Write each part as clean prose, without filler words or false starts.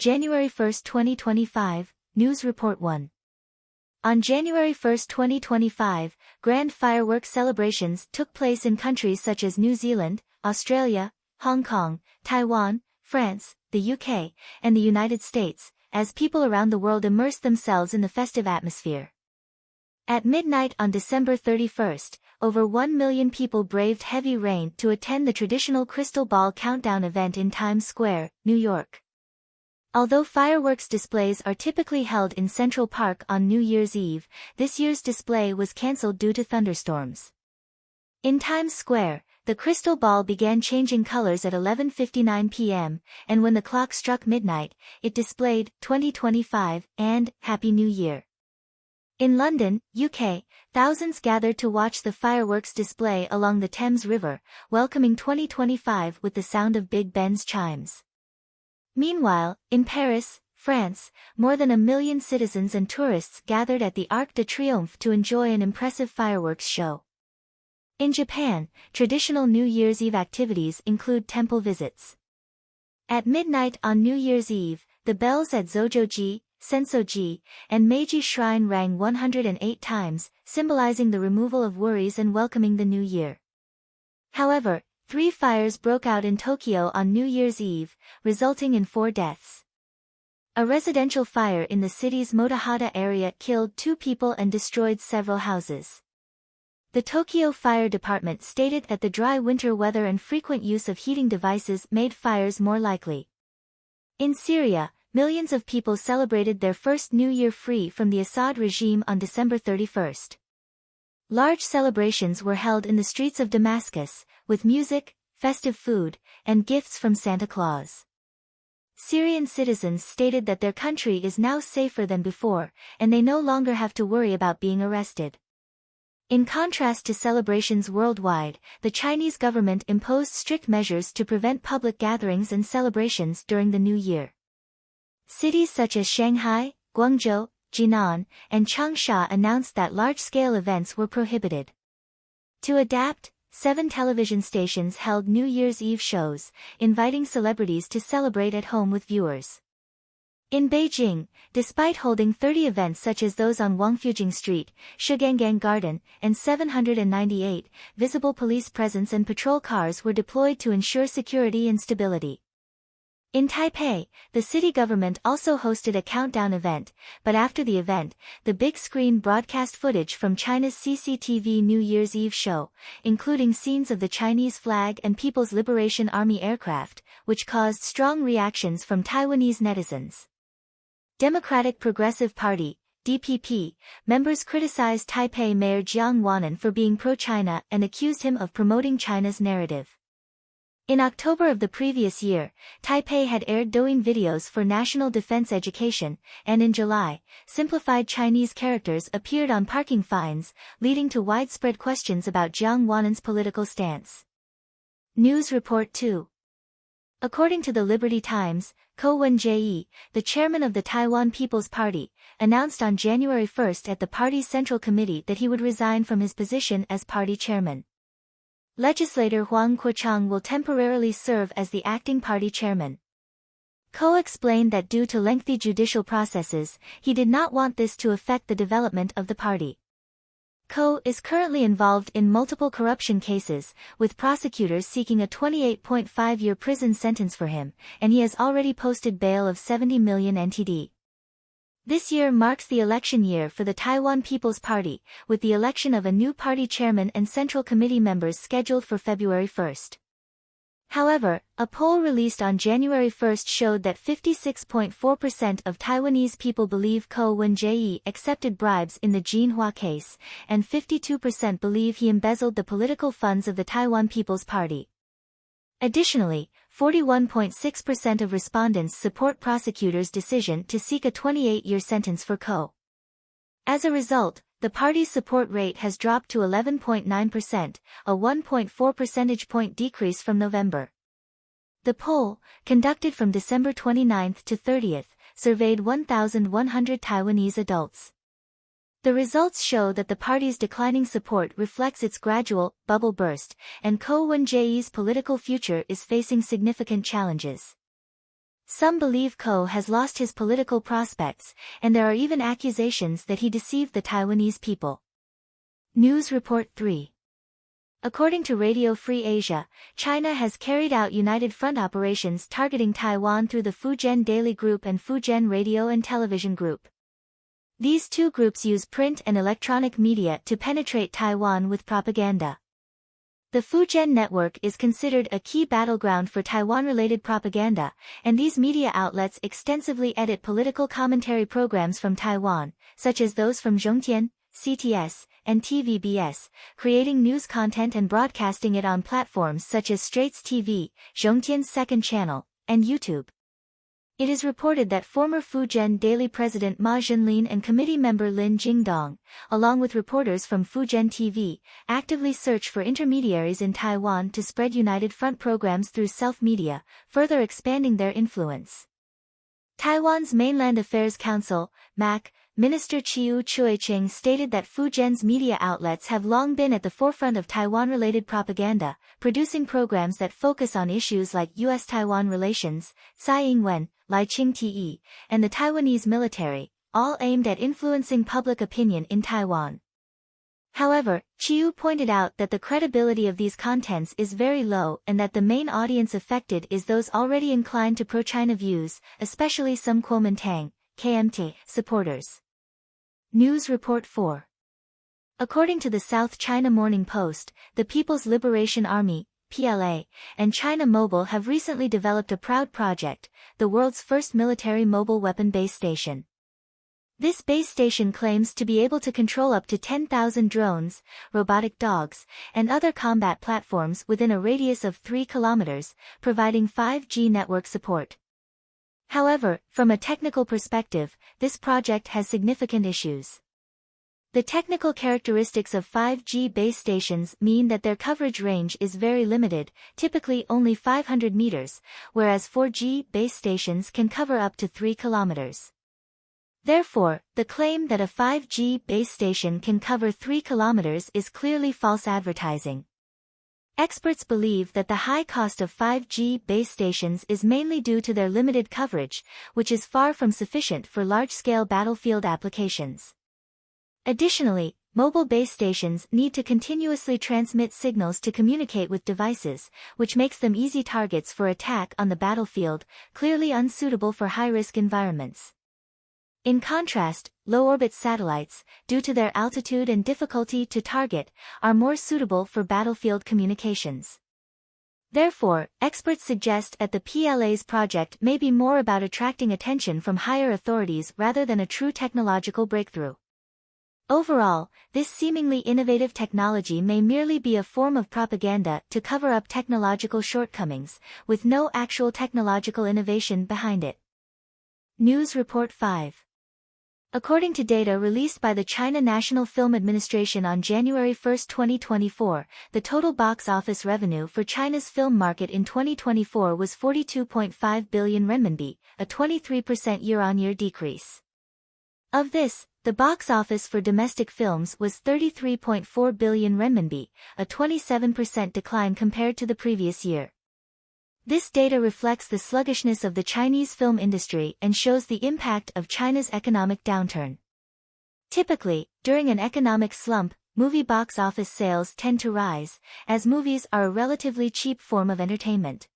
January 1, 2025, News Report 1. On January 1, 2025, grand fireworks celebrations took place in countries such as New Zealand, Australia, Hong Kong, Taiwan, France, the UK, and the United States, as people around the world immersed themselves in the festive atmosphere. At midnight on December 31st, over 1 million people braved heavy rain to attend the traditional crystal ball countdown event in Times Square, New York. Although fireworks displays are typically held in Central Park on New Year's Eve, this year's display was cancelled due to thunderstorms. In Times Square, the crystal ball began changing colors at 11:59 p.m., and when the clock struck midnight, it displayed 2025 and Happy New Year. In London, UK, thousands gathered to watch the fireworks display along the Thames River, welcoming 2025 with the sound of Big Ben's chimes. Meanwhile, in Paris, France, more than 1 million citizens and tourists gathered at the Arc de Triomphe to enjoy an impressive fireworks show. In Japan, traditional New Year's Eve activities include temple visits. At midnight on New Year's Eve, the bells at Zojoji, Sensoji, and Meiji Shrine rang 108 times, symbolizing the removal of worries and welcoming the new year. However, 3 fires broke out in Tokyo on New Year's Eve, resulting in 4 deaths. A residential fire in the city's Motohata area killed 2 people and destroyed several houses. The Tokyo Fire Department stated that the dry winter weather and frequent use of heating devices made fires more likely. In Syria, millions of people celebrated their first New Year free from the Assad regime on December 31st. Large celebrations were held in the streets of Damascus, with music, festive food, and gifts from Santa Claus. Syrian citizens stated that their country is now safer than before, and they no longer have to worry about being arrested. In contrast to celebrations worldwide, the Chinese government imposed strict measures to prevent public gatherings and celebrations during the new year. Cities such as Shanghai, Guangzhou, Jinan, and Changsha announced that large-scale events were prohibited. To adapt, 7 television stations held New Year's Eve shows, inviting celebrities to celebrate at home with viewers. In Beijing, despite holding 30 events such as those on Wangfujing Street, Shigangang Garden, and 798, visible police presence and patrol cars were deployed to ensure security and stability. In Taipei, the city government also hosted a countdown event, but after the event, the big screen broadcast footage from China's CCTV New Year's Eve show, including scenes of the Chinese flag and People's Liberation Army aircraft, which caused strong reactions from Taiwanese netizens. Democratic Progressive Party, DPP, members criticized Taipei Mayor Jiang Wannan for being pro-China and accused him of promoting China's narrative. In October of the previous year, Taipei had aired Douyin videos for national defense education, and in July, simplified Chinese characters appeared on parking fines, leading to widespread questions about Jiang Wannan's political stance. News Report 2. According to the Liberty Times, Ko Wen-jae, the chairman of the Taiwan People's Party, announced on January 1 at the party's Central Committee that he would resign from his position as party chairman. Legislator Huang Kuo-chang will temporarily serve as the acting party chairman. Ko explained that due to lengthy judicial processes, he did not want this to affect the development of the party. Ko is currently involved in multiple corruption cases, with prosecutors seeking a 28.5-year prison sentence for him, and he has already posted bail of 70 million NTD. This year marks the election year for the Taiwan People's Party, with the election of a new party chairman and Central Committee members scheduled for February 1. However, a poll released on January 1 showed that 56.4% of Taiwanese people believe Ko Wen-jae accepted bribes in the Jinhua case, and 52% believe he embezzled the political funds of the Taiwan People's Party. Additionally, 41.6% of respondents support prosecutors' decision to seek a 28-year sentence for Ko. As a result, the party's support rate has dropped to 11.9%, a 1.4 percentage point decrease from November. The poll, conducted from December 29 to 30, surveyed 1,100 Taiwanese adults. The results show that the party's declining support reflects its gradual bubble burst, and Ko Wen-jae's political future is facing significant challenges. Some believe Ko has lost his political prospects, and there are even accusations that he deceived the Taiwanese people. News Report 3. According to Radio Free Asia, China has carried out united front operations targeting Taiwan through the Fujian Daily Group and Fujian Radio and Television Group. These two groups use print and electronic media to penetrate Taiwan with propaganda. The Fujian network is considered a key battleground for Taiwan-related propaganda, and these media outlets extensively edit political commentary programs from Taiwan, such as those from Zhongtian, CTS, and TVBS, creating news content and broadcasting it on platforms such as Straits TV, Zhongtian's second channel, and YouTube. It is reported that former Fujian Daily President Ma Jinlin and committee member Lin Jingdong, along with reporters from Fujian TV, actively search for intermediaries in Taiwan to spread United Front programs through self-media, further expanding their influence. Taiwan's Mainland Affairs Council, MAC, Minister Chiu Choi-ching stated that Fujian's media outlets have long been at the forefront of Taiwan-related propaganda, producing programs that focus on issues like U.S.-Taiwan relations, Tsai Ing-wen, Lai Ching-te, and the Taiwanese military, all aimed at influencing public opinion in Taiwan. However, Chiu pointed out that the credibility of these contents is very low and that the main audience affected is those already inclined to pro-China views, especially some Kuomintang, KMT, supporters. News Report 4. According to the South China Morning Post, the People's Liberation Army, PLA, and China Mobile have recently developed a proud project, the world's first military mobile weapon base station. This base station claims to be able to control up to 10,000 drones, robotic dogs, and other combat platforms within a radius of 3 kilometers, providing 5G network support. However, from a technical perspective, this project has significant issues. The technical characteristics of 5G base stations mean that their coverage range is very limited, typically only 500 meters, whereas 4G base stations can cover up to 3 kilometers. Therefore, the claim that a 5G base station can cover 3 kilometers is clearly false advertising. Experts believe that the high cost of 5G base stations is mainly due to their limited coverage, which is far from sufficient for large-scale battlefield applications. Additionally, mobile base stations need to continuously transmit signals to communicate with devices, which makes them easy targets for attack on the battlefield, clearly unsuitable for high-risk environments. In contrast, low-orbit satellites, due to their altitude and difficulty to target, are more suitable for battlefield communications. Therefore, experts suggest that the PLA's project may be more about attracting attention from higher authorities rather than a true technological breakthrough. Overall, this seemingly innovative technology may merely be a form of propaganda to cover up technological shortcomings, with no actual technological innovation behind it. News Report 5. According to data released by the China National Film Administration on January 1, 2024, the total box office revenue for China's film market in 2024 was 42.5 billion renminbi, a 23% year-on-year decrease. Of this, the box office for domestic films was 33.4 billion renminbi, a 27% decline compared to the previous year. This data reflects the sluggishness of the Chinese film industry and shows the impact of China's economic downturn. Typically, during an economic slump, movie box office sales tend to rise, as movies are a relatively cheap form of entertainment.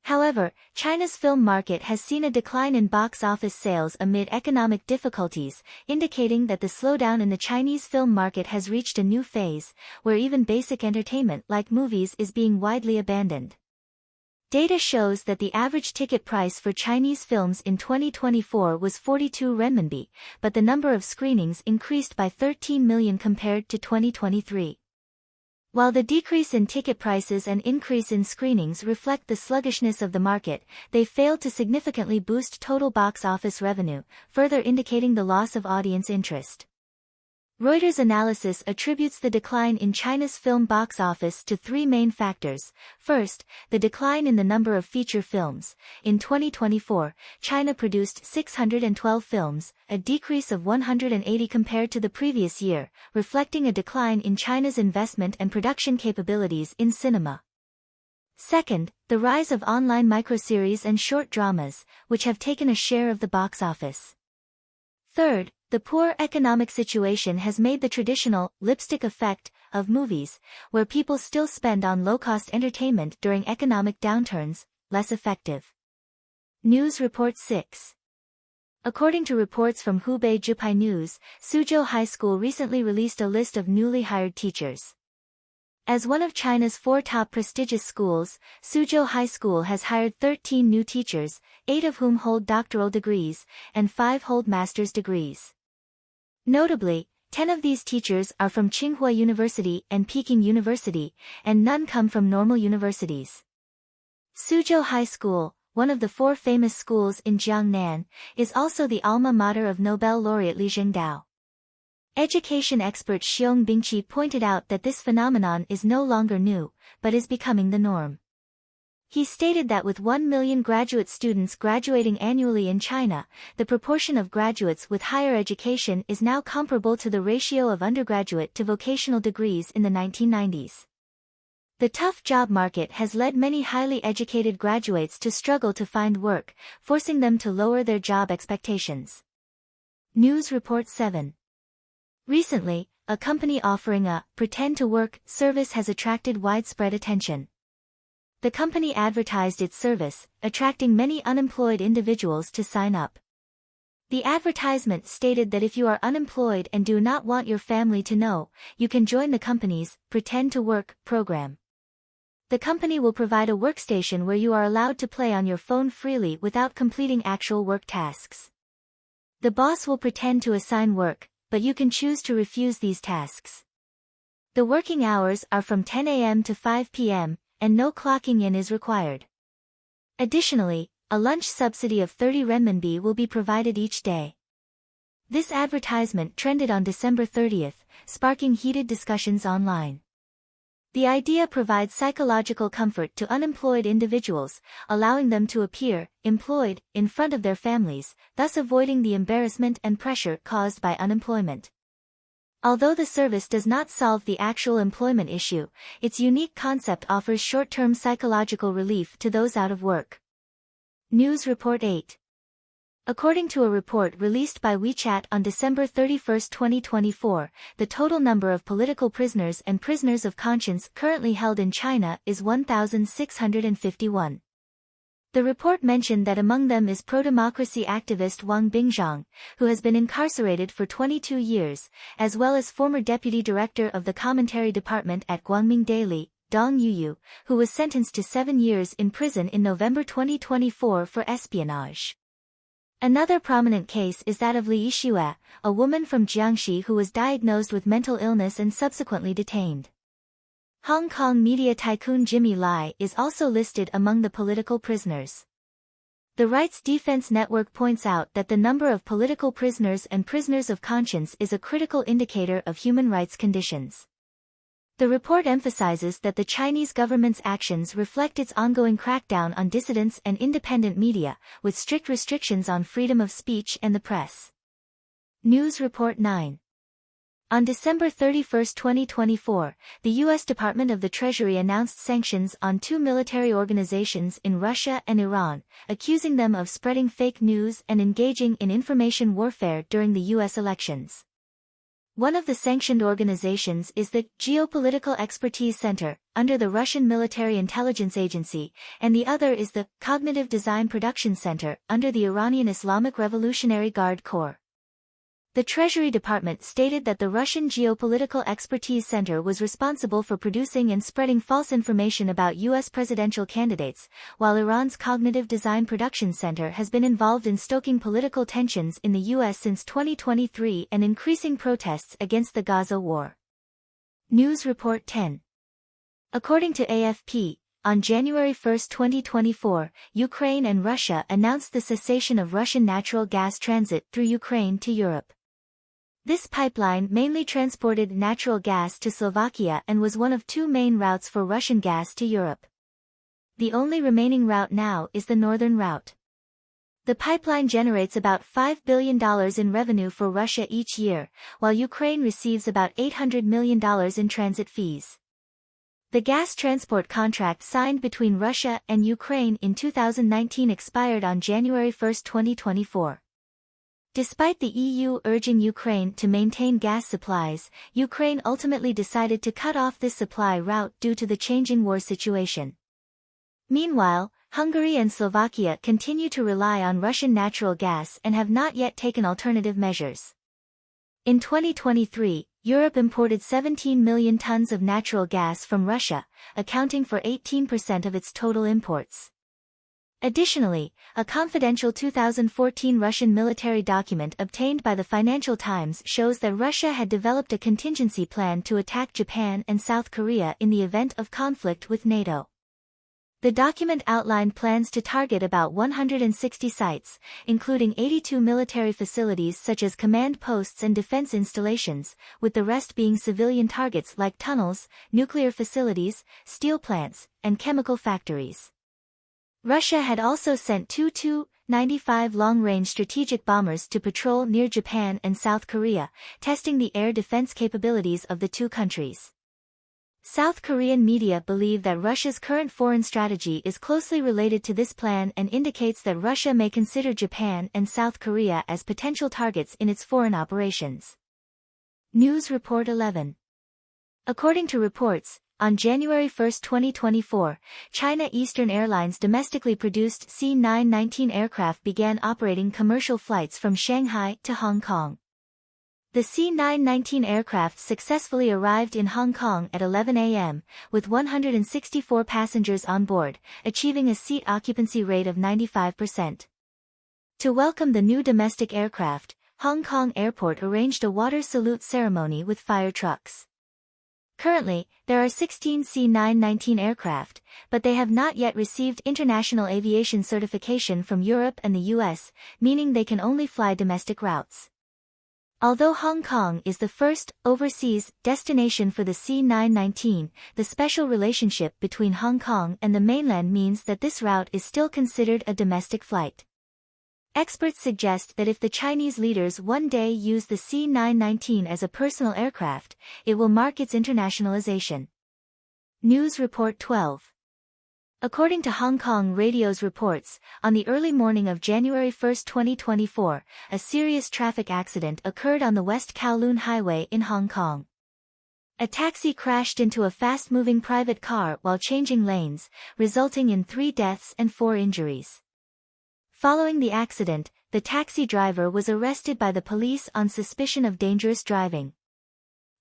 However, China's film market has seen a decline in box office sales amid economic difficulties, indicating that the slowdown in the Chinese film market has reached a new phase, where even basic entertainment like movies is being widely abandoned. Data shows that the average ticket price for Chinese films in 2024 was 42 renminbi, but the number of screenings increased by 13 million compared to 2023. While the decrease in ticket prices and increase in screenings reflect the sluggishness of the market, they failed to significantly boost total box office revenue, further indicating the loss of audience interest. Reuters analysis attributes the decline in China's film box office to three main factors. First, the decline in the number of feature films. In 2024, China produced 612 films, a decrease of 180 compared to the previous year, reflecting a decline in China's investment and production capabilities in cinema. Second, the rise of online microseries and short dramas, which have taken a share of the box office. Third, the poor economic situation has made the traditional lipstick effect of movies, where people still spend on low-cost entertainment during economic downturns, less effective. News Report 6. According to reports from Hubei Jupai News, Suzhou High School recently released a list of newly hired teachers. As one of China's 4 top prestigious schools, Suzhou High School has hired 13 new teachers, 8 of whom hold doctoral degrees, and 5 hold master's degrees. Notably, 10 of these teachers are from Tsinghua University and Peking University, and none come from normal universities. Suzhou High School, one of the 4 famous schools in Jiangnan, is also the alma mater of Nobel laureate Li Zhengdao. Education expert Xiong Bingqi pointed out that this phenomenon is no longer new, but is becoming the norm. He stated that with 1 million graduate students graduating annually in China, the proportion of graduates with higher education is now comparable to the ratio of undergraduate to vocational degrees in the 1990s. The tough job market has led many highly educated graduates to struggle to find work, forcing them to lower their job expectations. News Report 7. Recently, a company offering a pretend to work service has attracted widespread attention. The company advertised its service, attracting many unemployed individuals to sign up. The advertisement stated that if you are unemployed and do not want your family to know, you can join the company's Pretend to Work program. The company will provide a workstation where you are allowed to play on your phone freely without completing actual work tasks. The boss will pretend to assign work, but you can choose to refuse these tasks. The working hours are from 10 a.m. to 5 p.m., and no clocking in is required. Additionally, a lunch subsidy of 30 renminbi will be provided each day. This advertisement trended on December 30th, sparking heated discussions online. The idea provides psychological comfort to unemployed individuals, allowing them to appear employed in front of their families, thus avoiding the embarrassment and pressure caused by unemployment. Although the service does not solve the actual employment issue, its unique concept offers short-term psychological relief to those out of work. News Report 8. According to a report released by WeChat on December 31, 2024, the total number of political prisoners and prisoners of conscience currently held in China is 1,651. The report mentioned that among them is pro-democracy activist Wang Bingzhang, who has been incarcerated for 22 years, as well as former deputy director of the commentary department at Guangming Daily, Dong Yuyu, who was sentenced to 7 years in prison in November 2024 for espionage. Another prominent case is that of Li Yixue, a woman from Jiangxi who was diagnosed with mental illness and subsequently detained. Hong Kong media tycoon Jimmy Lai is also listed among the political prisoners. The Rights Defense Network points out that the number of political prisoners and prisoners of conscience is a critical indicator of human rights conditions. The report emphasizes that the Chinese government's actions reflect its ongoing crackdown on dissidents and independent media, with strict restrictions on freedom of speech and the press. News Report 9. On December 31, 2024, the U.S. Department of the Treasury announced sanctions on 2 military organizations in Russia and Iran, accusing them of spreading fake news and engaging in information warfare during the U.S. elections. One of the sanctioned organizations is the Geopolitical Expertise Center, under the Russian Military Intelligence Agency, and the other is the Cognitive Design Production Center, under the Iranian Islamic Revolutionary Guard Corps. The Treasury Department stated that the Russian Geopolitical Expertise Center was responsible for producing and spreading false information about U.S. presidential candidates, while Iran's Cognitive Design Production Center has been involved in stoking political tensions in the U.S. since 2023 and increasing protests against the Gaza war. News Report 10. According to AFP, on January 1, 2024, Ukraine and Russia announced the cessation of Russian natural gas transit through Ukraine to Europe. This pipeline mainly transported natural gas to Slovakia and was one of 2 main routes for Russian gas to Europe. The only remaining route now is the northern route. The pipeline generates about $5 billion in revenue for Russia each year, while Ukraine receives about $800 million in transit fees. The gas transport contract signed between Russia and Ukraine in 2019 expired on January 1, 2024. Despite the EU urging Ukraine to maintain gas supplies, Ukraine ultimately decided to cut off this supply route due to the changing war situation. Meanwhile, Hungary and Slovakia continue to rely on Russian natural gas and have not yet taken alternative measures. In 2023, Europe imported 17 million tons of natural gas from Russia, accounting for 18% of its total imports. Additionally, a confidential 2014 Russian military document obtained by the Financial Times shows that Russia had developed a contingency plan to attack Japan and South Korea in the event of conflict with NATO. The document outlined plans to target about 160 sites, including 82 military facilities such as command posts and defense installations, with the rest being civilian targets like tunnels, nuclear facilities, steel plants, and chemical factories. Russia had also sent two Tu-95 long-range strategic bombers to patrol near Japan and South Korea, testing the air defense capabilities of the two countries. South Korean media believe that Russia's current foreign strategy is closely related to this plan and indicates that Russia may consider Japan and South Korea as potential targets in its foreign operations. News Report 11. According to reports, on January 1, 2024, China Eastern Airlines domestically produced C919 aircraft began operating commercial flights from Shanghai to Hong Kong. The C919 aircraft successfully arrived in Hong Kong at 11 a.m., with 164 passengers on board, achieving a seat occupancy rate of 95%. To welcome the new domestic aircraft, Hong Kong Airport arranged a water salute ceremony with fire trucks. Currently, there are 16 C919 aircraft, but they have not yet received international aviation certification from Europe and the US, meaning they can only fly domestic routes. Although Hong Kong is the first overseas destination for the C919, the special relationship between Hong Kong and the mainland means that this route is still considered a domestic flight. Experts suggest that if the Chinese leaders one day use the C919 as a personal aircraft, it will mark its internationalization. News Report 12. According to Hong Kong radio's reports, on the early morning of January 1, 2024, a serious traffic accident occurred on the West Kowloon Highway in Hong Kong. A taxi crashed into a fast-moving private car while changing lanes, resulting in 3 deaths and 4 injuries. Following the accident, the taxi driver was arrested by the police on suspicion of dangerous driving.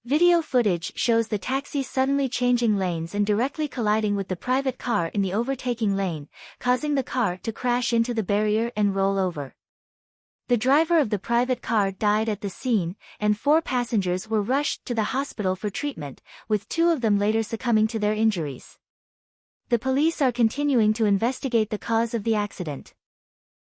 Video footage shows the taxi suddenly changing lanes and directly colliding with the private car in the overtaking lane, causing the car to crash into the barrier and roll over. The driver of the private car died at the scene, and 4 passengers were rushed to the hospital for treatment, with 2 of them later succumbing to their injuries. The police are continuing to investigate the cause of the accident.